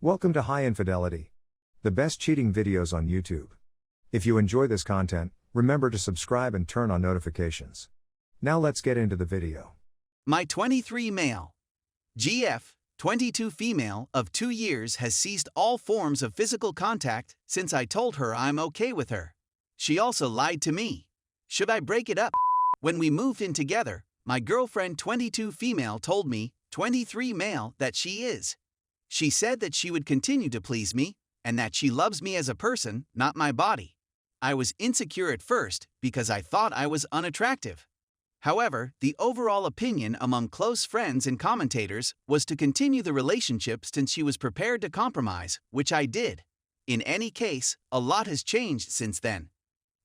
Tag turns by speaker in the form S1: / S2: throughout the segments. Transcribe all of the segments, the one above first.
S1: Welcome to High Infidelity, the best cheating videos on YouTube. If you enjoy this content, remember to subscribe and turn on notifications. Now let's get into the video.
S2: My 23 male, GF, 22 female of 2 years has ceased all forms of physical contact since I told her I'm okay with her. She also lied to me. Should I break it up? When we moved in together, my girlfriend 22 female told me, 23 male, that she is. She said that she would continue to please me, and that she loves me as a person, not my body. I was insecure at first because I thought I was unattractive. However, the overall opinion among close friends and commentators was to continue the relationship since she was prepared to compromise, which I did. In any case, a lot has changed since then.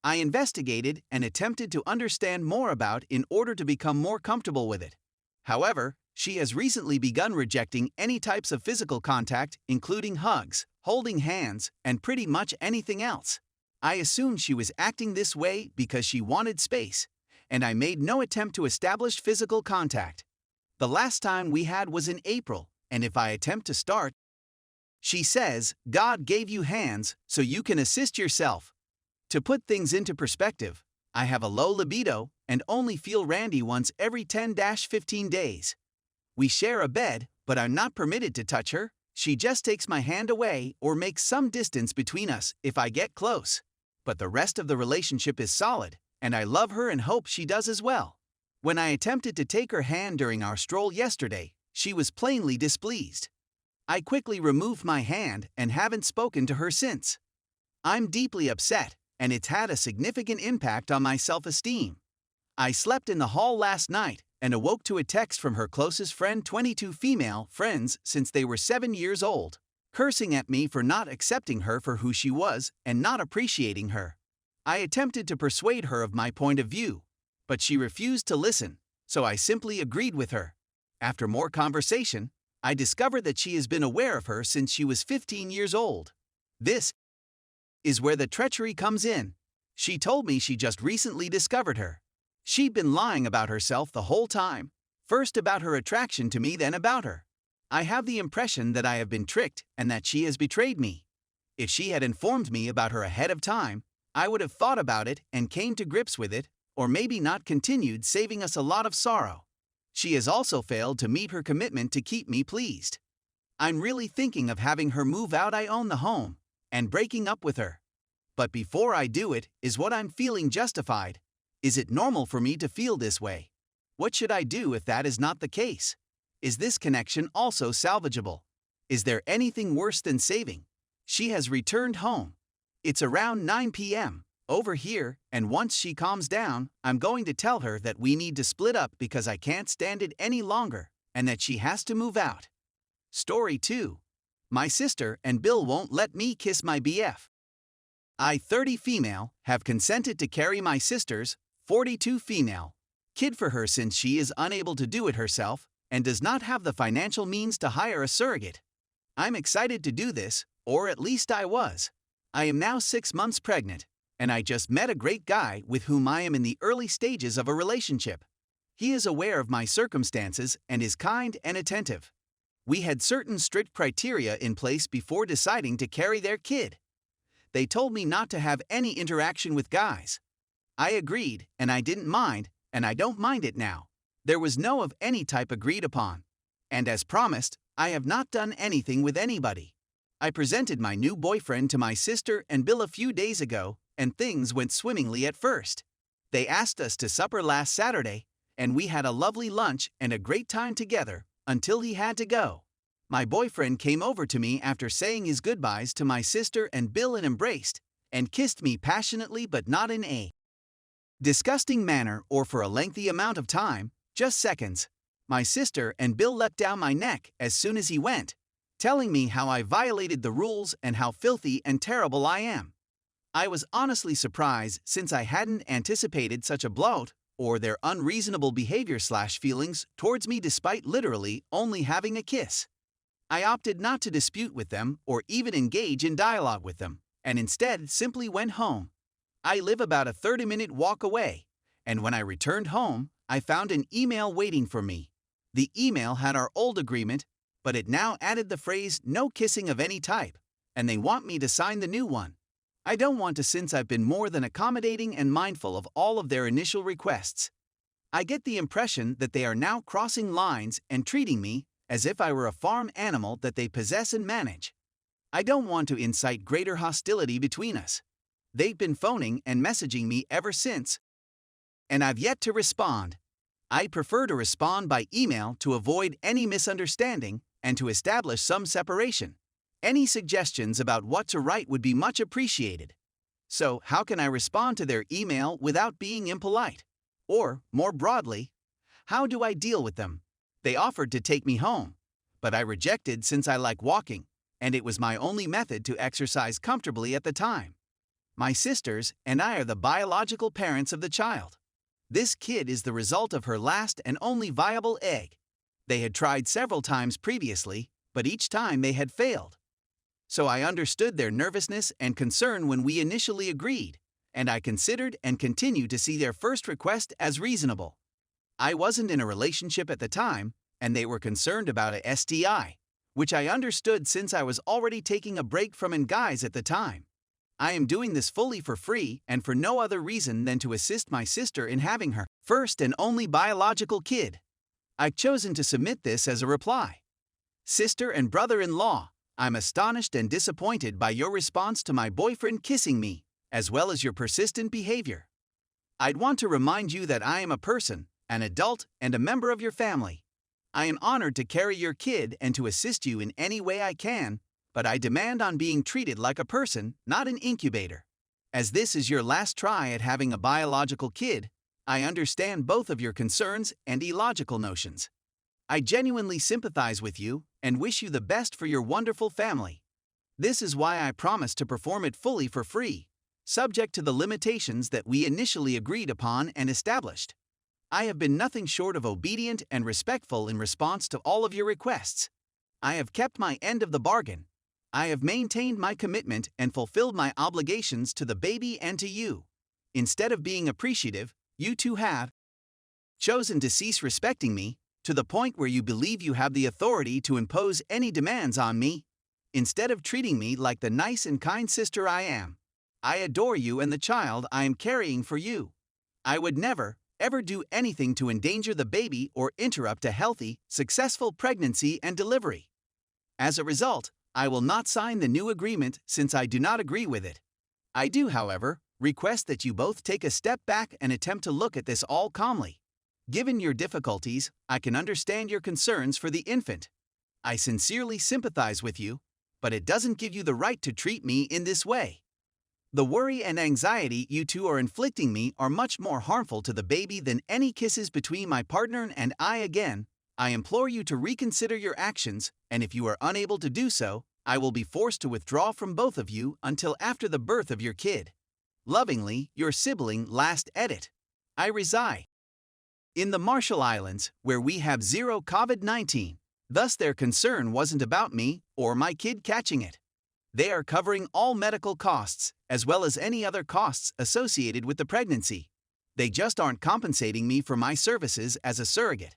S2: I investigated and attempted to understand more about in order to become more comfortable with it. However, she has recently begun rejecting any types of physical contact, including hugs, holding hands, and pretty much anything else. I assumed she was acting this way because she wanted space, and I made no attempt to establish physical contact. The last time we had was in April, and if I attempt to start, she says, God gave you hands so you can assist yourself. To put things into perspective, I have a low libido and only feel randy once every 10-15 days. We share a bed, but I'm not permitted to touch her. She just takes my hand away or makes some distance between us if I get close. But the rest of the relationship is solid, and I love her and hope she does as well. When I attempted to take her hand during our stroll yesterday, she was plainly displeased. I quickly removed my hand and haven't spoken to her since. I'm deeply upset, and it's had a significant impact on my self-esteem. I slept in the hall last night and awoke to a text from her closest friend 22 female friends since they were 7 years old, cursing at me for not accepting her for who she was and not appreciating her. I attempted to persuade her of my point of view, but she refused to listen, so I simply agreed with her. After more conversation, I discovered that she has been aware of her since she was 15 years old. This is where the treachery comes in. She told me she just recently discovered her. She'd been lying about herself the whole time, first about her attraction to me, then about her. I have the impression that I have been tricked and that she has betrayed me. If she had informed me about her ahead of time, I would have thought about it and came to grips with it, or maybe not continued, saving us a lot of sorrow. She has also failed to meet her commitment to keep me pleased. I'm really thinking of having her move out. I own the home, and breaking up with her. But before I do it, is what I'm feeling justified? Is it normal for me to feel this way? What should I do if that is not the case? Is this connection also salvageable? Is there anything worse than saving? She has returned home. It's around 9 p.m. over here, and once she calms down, I'm going to tell her that we need to split up because I can't stand it any longer, and that she has to move out. Story 2. My sister and Bill won't let me kiss my BF. I, 30 female, have consented to carry my sister's, 42 female, kid for her since she is unable to do it herself and does not have the financial means to hire a surrogate. I'm excited to do this, or at least I was. I am now 6 months pregnant, and I just met a great guy with whom I am in the early stages of a relationship. He is aware of my circumstances and is kind and attentive. We had certain strict criteria in place before deciding to carry their kid. They told me not to have any interaction with guys. I agreed, and I didn't mind, and I don't mind it now. There was no of any type agreed upon. And as promised, I have not done anything with anybody. I presented my new boyfriend to my sister and Bill a few days ago, and things went swimmingly at first. They asked us to supper last Saturday, and we had a lovely lunch and a great time together, until he had to go. My boyfriend came over to me after saying his goodbyes to my sister and Bill and embraced and kissed me passionately, but not in a disgusting manner or for a lengthy amount of time, just seconds. My sister and Bill leapt down my neck as soon as he went, telling me how I violated the rules and how filthy and terrible I am. I was honestly surprised since I hadn't anticipated such a blowout or their unreasonable behavior/feelings towards me despite literally only having a kiss. I opted not to dispute with them or even engage in dialogue with them, and instead simply went home. I live about a 30-minute walk away, and when I returned home, I found an email waiting for me. The email had our old agreement, but it now added the phrase "no kissing of any type," and they want me to sign the new one. I don't want to since I've been more than accommodating and mindful of all of their initial requests. I get the impression that they are now crossing lines and treating me as if I were a farm animal that they possess and manage. I don't want to incite greater hostility between us. They've been phoning and messaging me ever since, and I've yet to respond. I prefer to respond by email to avoid any misunderstanding and to establish some separation. Any suggestions about what to write would be much appreciated. So, how can I respond to their email without being impolite? Or, more broadly, how do I deal with them? They offered to take me home, but I rejected since I like walking, and it was my only method to exercise comfortably at the time. My sisters and I are the biological parents of the child. This kid is the result of her last and only viable egg. They had tried several times previously, but each time they had failed. So I understood their nervousness and concern when we initially agreed, and I considered and continue to see their first request as reasonable. I wasn't in a relationship at the time, and they were concerned about a STI, which I understood since I was already taking a break from guys at the time. I am doing this fully for free and for no other reason than to assist my sister in having her first and only biological kid. I've chosen to submit this as a reply. Sister and brother-in-law, I'm astonished and disappointed by your response to my boyfriend kissing me, as well as your persistent behavior. I'd want to remind you that I am a person, an adult, and a member of your family. I am honored to carry your kid and to assist you in any way I can, but I demand on being treated like a person, not an incubator. As this is your last try at having a biological kid, I understand both of your concerns and illogical notions. I genuinely sympathize with you and wish you the best for your wonderful family. This is why I promise to perform it fully for free, subject to the limitations that we initially agreed upon and established. I have been nothing short of obedient and respectful in response to all of your requests. I have kept my end of the bargain. I have maintained my commitment and fulfilled my obligations to the baby and to you. Instead of being appreciative, you two have chosen to cease respecting me, to the point where you believe you have the authority to impose any demands on me. Instead of treating me like the nice and kind sister I am, I adore you and the child I am carrying for you. I would never, ever do anything to endanger the baby or interrupt a healthy, successful pregnancy and delivery. As a result, I will not sign the new agreement since I do not agree with it. I do, however, request that you both take a step back and attempt to look at this all calmly. Given your difficulties, I can understand your concerns for the infant. I sincerely sympathize with you, but it doesn't give you the right to treat me in this way. The worry and anxiety you two are inflicting me are much more harmful to the baby than any kisses between my partner and I. Again, I implore you to reconsider your actions, and if you are unable to do so, I will be forced to withdraw from both of you until after the birth of your kid. Lovingly, your sibling. Last edit. I reside in the Marshall Islands, where we have zero COVID-19. Thus their concern wasn't about me or my kid catching it. They are covering all medical costs, as well as any other costs associated with the pregnancy. They just aren't compensating me for my services as a surrogate.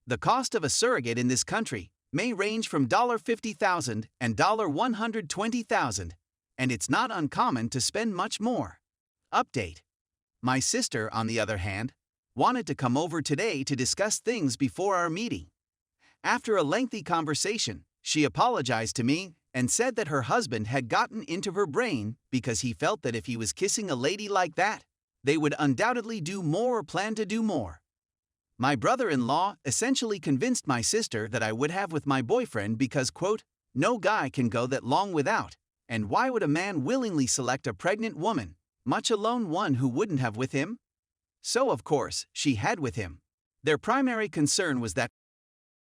S2: The cost of a surrogate in this country may range from $50,000 and $120,000, and it's not uncommon to spend much more. Update. My sister, on the other hand, wanted to come over today to discuss things before our meeting. After a lengthy conversation, she apologized to me and said that her husband had gotten into her brain because he felt that if he was kissing a lady like that, they would undoubtedly do more or plan to do more. My brother-in-law essentially convinced my sister that I would have with my boyfriend because, quote, no guy can go that long without, and why would a man willingly select a pregnant woman, much alone one who wouldn't have with him? So, of course, she had with him. Their primary concern was that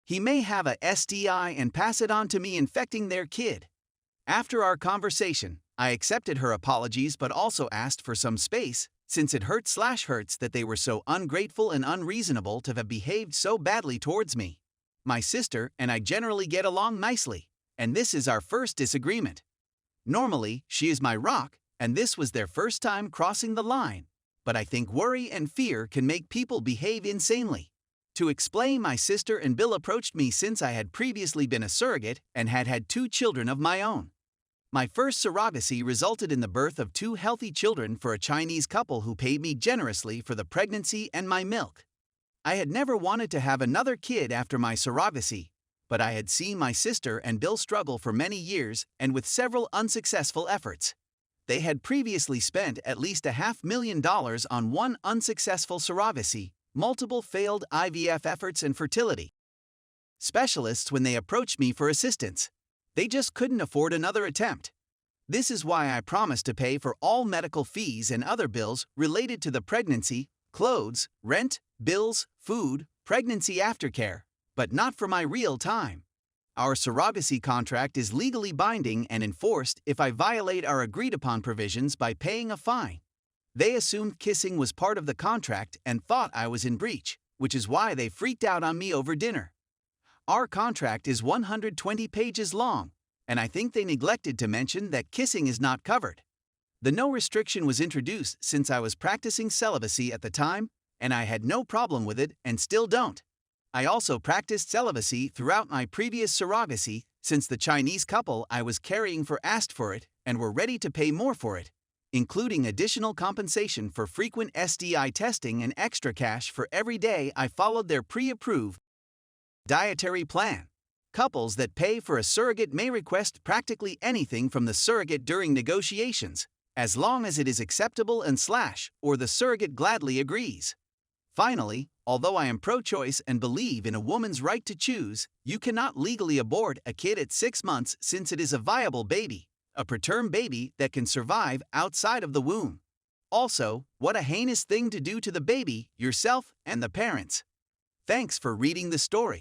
S2: he may have a STI and pass it on to me, infecting their kid. After our conversation, I accepted her apologies but also asked for some space, since it hurts that they were so ungrateful and unreasonable to have behaved so badly towards me. My sister and I generally get along nicely, and this is our first disagreement. Normally, she is my rock, and this was their first time crossing the line, but I think worry and fear can make people behave insanely. To explain, my sister and Bill approached me since I had previously been a surrogate and had had 2 children of my own. My first surrogacy resulted in the birth of 2 healthy children for a Chinese couple who paid me generously for the pregnancy and my milk. I had never wanted to have another kid after my surrogacy, but I had seen my sister and Bill struggle for many years and with several unsuccessful efforts. They had previously spent at least $500,000 on one unsuccessful surrogacy, multiple failed IVF efforts and fertility specialists when they approached me for assistance. They just couldn't afford another attempt. This is why I promised to pay for all medical fees and other bills related to the pregnancy, clothes, rent, bills, food, pregnancy aftercare, but not for my real time. Our surrogacy contract is legally binding and enforced if I violate our agreed-upon provisions by paying a fine. They assumed kissing was part of the contract and thought I was in breach, which is why they freaked out on me over dinner. Our contract is 120 pages long, and I think they neglected to mention that kissing is not covered. The no restriction was introduced since I was practicing celibacy at the time, and I had no problem with it and still don't. I also practiced celibacy throughout my previous surrogacy since the Chinese couple I was carrying for asked for it and were ready to pay more for it, including additional compensation for frequent STI testing and extra cash for every day I followed their pre-approved dietary plan. Couples that pay for a surrogate may request practically anything from the surrogate during negotiations, as long as it is acceptable or the surrogate gladly agrees. Finally, although I am pro-choice and believe in a woman's right to choose, you cannot legally abort a kid at 6 months since it is a viable baby, a preterm baby that can survive outside of the womb. Also, what a heinous thing to do to the baby, yourself, and the parents. Thanks for reading the story.